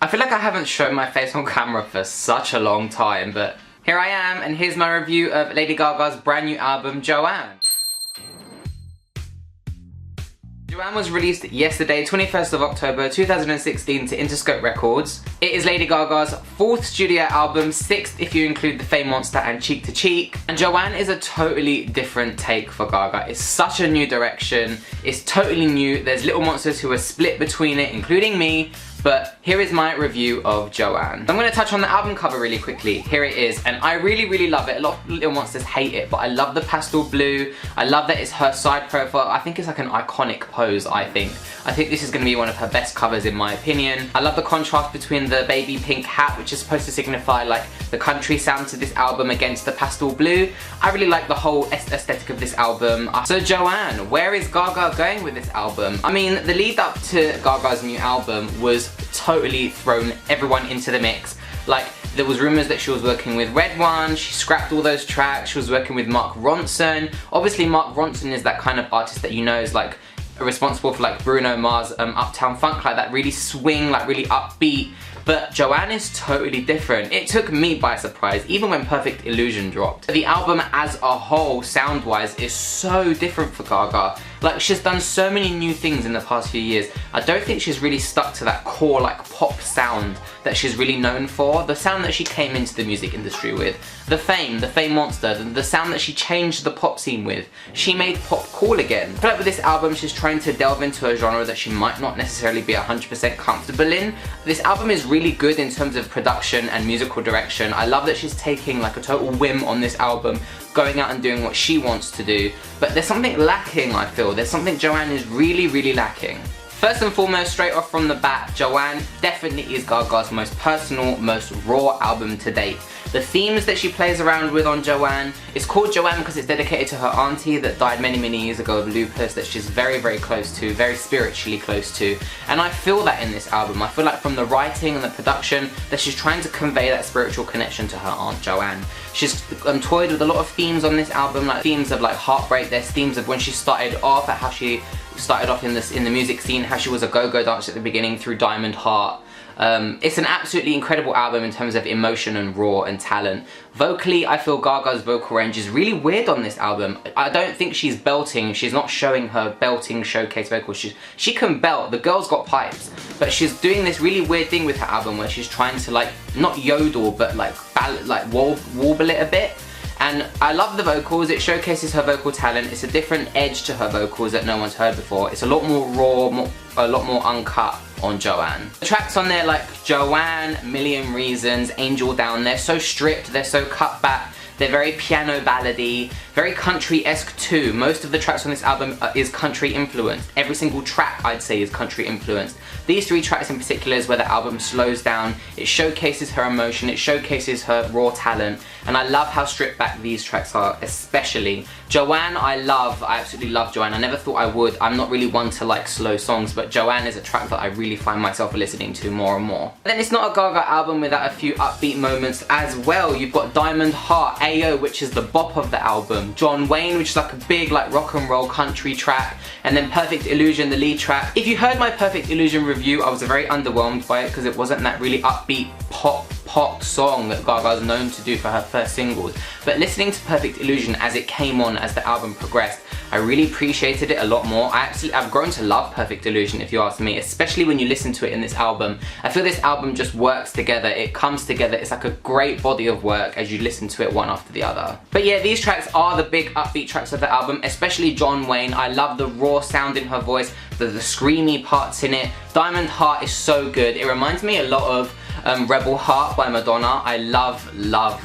I feel like I haven't shown my face on camera for such a long time, but here I am, and here's my review of Lady Gaga's brand new album, Joanne. Joanne was released yesterday, 21st of October 2016 to Interscope Records. It is Lady Gaga's 4th studio album, 6th if you include The Fame Monster and Cheek to Cheek. And Joanne is a totally different take for Gaga. It's such a new direction, it's totally new. There's little monsters who are split between it, including me. But here is my review of Joanne. I'm going to touch on the album cover really quickly. Here it is, and I really love it. A lot of Little Monsters hate it, but I love the pastel blue. I love that it's her side profile. I think it's like an iconic pose, I think. I think this is going to be one of her best covers in my opinion. I love the contrast between the baby pink hat, which is supposed to signify like the country sound to this album, against the pastel blue. I really like the whole aesthetic of this album. So Joanne, where is Gaga going with this album? I mean, the lead up to Gaga's new album was totally thrown everyone into the mix. Like, there was rumours that she was working with Red One, she scrapped all those tracks, she was working with Mark Ronson. Obviously Mark Ronson is that kind of artist that you know is like responsible for like Bruno Mars' Uptown Funk, like that really swing, like really upbeat. But Joanne is totally different. It took me by surprise, even when Perfect Illusion dropped. The album as a whole, sound-wise, is so different for Gaga. Like, she's done so many new things in the past few years. I don't think she's really stuck to that core, like, pop sound that she's really known for. The sound that she came into the music industry with. The Fame Monster, the sound that she changed the pop scene with. She made pop cool again. I feel like with this album, she's trying to delve into a genre that she might not necessarily be 100% comfortable in. This album is really good in terms of production and musical direction. I love that she's taking like a total whim on this album, going out and doing what she wants to do. But there's something lacking, I feel. There's something Joanne is really lacking. First and foremost, straight off from the bat, Joanne definitely is Gaga's most personal, most raw album to date. The themes that she plays around with on Joanne, it's called Joanne because it's dedicated to her auntie that died many years ago of lupus, that she's very close to, very spiritually close to. And I feel that in this album. I feel like from the writing and the production that she's trying to convey that spiritual connection to her aunt Joanne. She's toyed with a lot of themes on this album, like themes of like heartbreak, there's themes of when she started off, at how she started off in the music scene, how she was a go-go dancer at the beginning through Diamond Heart. It's an absolutely incredible album in terms of emotion and raw and talent. Vocally, I feel Gaga's vocal range is really weird on this album. I don't think she's belting, she's not showing her belting showcase vocals. She can belt, the girl's got pipes, but she's doing this really weird thing with her album where she's trying to like, not yodel, but like warble it a bit. And I love the vocals, it showcases her vocal talent, it's a different edge to her vocals that no one's heard before. It's a lot more raw, a lot more uncut on Joanne. The tracks on there like Joanne, Million Reasons, Angel Down, they're so stripped, they're so cut back, they're very piano ballady, very country-esque too. Most of the tracks on this album is country influenced. Every single track I'd say is country influenced. These 3 tracks in particular is where the album slows down, it showcases her emotion, it showcases her raw talent, and I love how stripped back these tracks are especially. Joanne I absolutely love Joanne. I never thought I would. I'm not really one to like slow songs, but Joanne is a track that I really find myself listening to more and more. And then it's not a Gaga album without a few upbeat moments as well. You've got Diamond Heart, Ayo, which is the bop of the album, John Wayne, which is like a big like rock and roll country track, and then Perfect Illusion, the lead track. If you heard my Perfect Illusion review, I was very underwhelmed by it because it wasn't that really upbeat pop song that Gaga's known to do for her first singles. But listening to Perfect Illusion as it came on, as the album progressed, I really appreciated it a lot more. I've grown to love Perfect Illusion, if you ask me, especially when you listen to it in this album. I feel this album just works together, it comes together, it's like a great body of work as you listen to it one after the other. But yeah, these tracks are the big upbeat tracks of the album, especially John Wayne. I love the raw sound in her voice, the screamy parts in it. Diamond Heart is so good. It reminds me a lot of Rebel Heart by Madonna. I love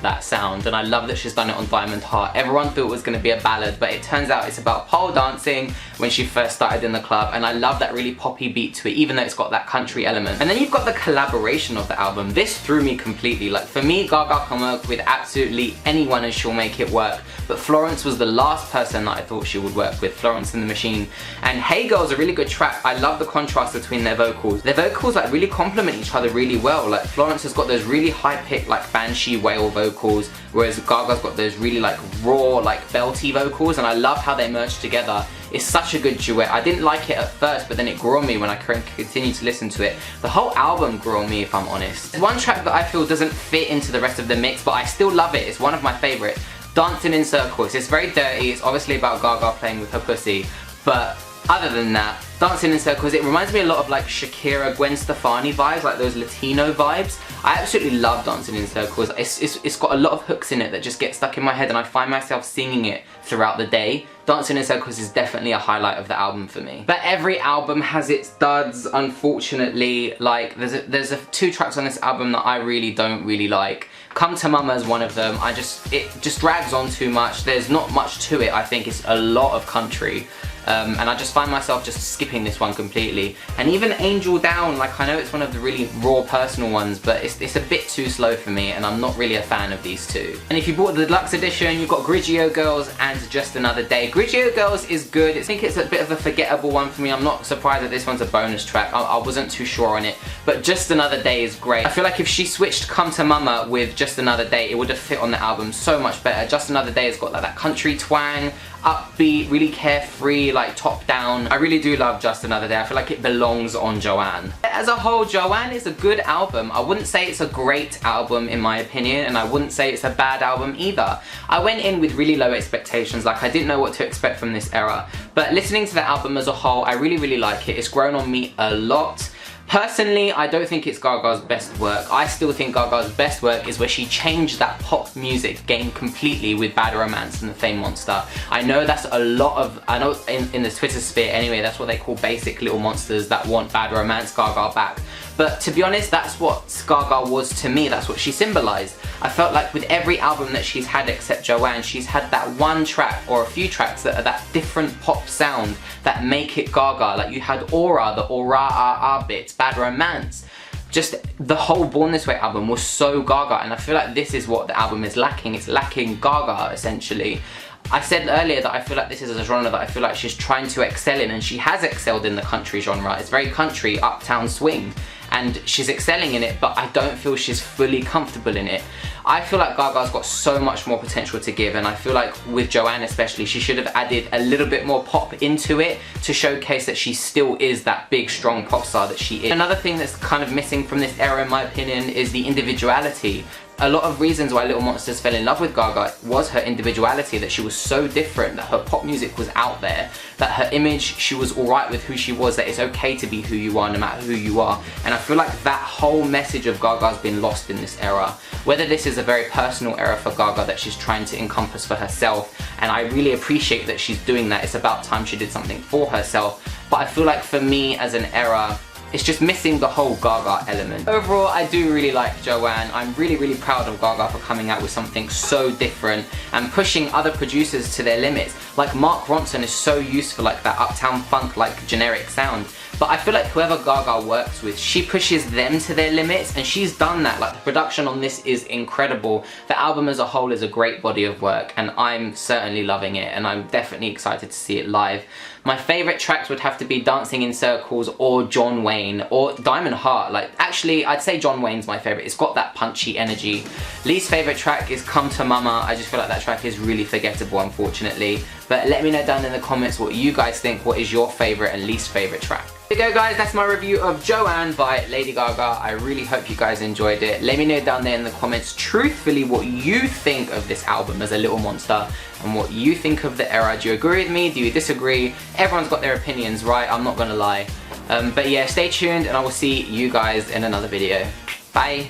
that sound, and I love that she's done it on Diamond Heart. Everyone thought it was going to be a ballad, but it turns out it's about pole dancing when she first started in the club, and I love that really poppy beat to it, even though it's got that country element. And then you've got the collaboration of the album. This threw me completely. Like, for me, Gaga can work with absolutely anyone and she'll make it work, but Florence was the last person that I thought she would work with, Florence and the Machine. And Hey Girl is a really good track. I love the contrast between their vocals. Their vocals like really complement each other really well. Like, Florence has got those really high-pitched like banshee wail vocals, whereas Gaga's got those really like raw, like belty vocals, and I love how they merge together is such a good duet. I didn't like it at first, but then it grew on me when I continued to listen to it. The whole album grew on me, if I'm honest. There's one track that I feel doesn't fit into the rest of the mix, but I still love it. It's one of my favourites. Dancing in Circles. It's very dirty. It's obviously about Gaga playing with her pussy, but other than that, Dancing in Circles, it reminds me a lot of like Shakira, Gwen Stefani vibes, like those Latino vibes. I absolutely love Dancing in Circles. It's got a lot of hooks in it that just get stuck in my head, and I find myself singing it throughout the day. Dancing in Circles is definitely a highlight of the album for me. But every album has its duds, unfortunately. Like, there's 2 tracks on this album that I really don't like. Come to Mama is one of them. It just drags on too much. There's not much to it. I think it's a lot of country. And I just find myself just skipping this one completely. And even Angel Down, like, I know it's one of the really raw personal ones, but it's a bit too slow for me, and I'm not really a fan of these 2. And if you bought the deluxe edition, you've got Grigio Girls and Just Another Day. Grigio Girls is good. I think it's a bit of a forgettable one for me. I'm not surprised that this one's a bonus track. I wasn't too sure on it, but Just Another Day is great. I feel like if she switched Come to Mama with Just Another Day, it would have fit on the album so much better. Just Another Day has got like that country twang, upbeat, really carefree, like top down. I really do love Just Another Day. I feel like it belongs on Joanne. As a whole, Joanne is a good album. I wouldn't say it's a great album in my opinion, and I wouldn't say it's a bad album either. I went in with really low expectations, like I didn't know what to expect from this era. But listening to the album as a whole, I really like it. It's grown on me a lot. Personally, I don't think it's Gaga's best work. I still think Gaga's best work is where she changed that pop music game completely with Bad Romance and The Fame Monster. I know that's a lot of, I know in the Twitter sphere anyway, that's what they call basic little monsters that want Bad Romance Gaga back. But to be honest, that's what Gaga was to me, that's what she symbolised. I felt like with every album that she's had except Joanne, she's had that one track or a few tracks that are that different pop sound that make it Gaga. Like you had Aura, the Aura bits, Bad Romance. Just the whole Born This Way album was so Gaga, and I feel like this is what the album is lacking. It's lacking Gaga, essentially. I said earlier that I feel like this is a genre that I feel like she's trying to excel in, and she has excelled in the country genre. It's very country, uptown swing, and she's excelling in it, but I don't feel she's fully comfortable in it. I feel like Gaga's got so much more potential to give, and I feel like with Joanne especially, she should have added a little bit more pop into it to showcase that she still is that big, strong pop star that she is. Another thing that's kind of missing from this era, in my opinion, is the individuality. A lot of reasons why Little Monsters fell in love with Gaga was her individuality, that she was so different, that her pop music was out there, that her image, she was alright with who she was, that it's okay to be who you are no matter who you are. And I feel like that whole message of Gaga's been lost in this era. Whether this is a very personal era for Gaga that she's trying to encompass for herself, and I really appreciate that she's doing that, it's about time she did something for herself, but I feel like for me as an era, it's just missing the whole Gaga element. Overall, I do really like Joanne. I'm really proud of Gaga for coming out with something so different and pushing other producers to their limits. Like Mark Ronson is so used for like that uptown funk, like generic sound. But I feel like whoever Gaga works with, she pushes them to their limits, and she's done that. Like the production on this is incredible. The album as a whole is a great body of work, and I'm certainly loving it, and I'm definitely excited to see it live. My favourite tracks would have to be Dancing in Circles or John Wayne or Diamond Heart. Like, actually, I'd say John Wayne's my favourite. It's got that punchy energy. Least favourite track is Come to Mama. I just feel like that track is really forgettable, unfortunately. But let me know down in the comments what you guys think. What is your favourite and least favourite track? There you go, guys, that's my review of Joanne by Lady Gaga. I really hope you guys enjoyed it. Let me know down there in the comments truthfully what you think of this album as a little monster and what you think of the era. Do you agree with me? Do you disagree? Everyone's got their opinions, right? I'm not gonna lie. But yeah, stay tuned and I will see you guys in another video. Bye.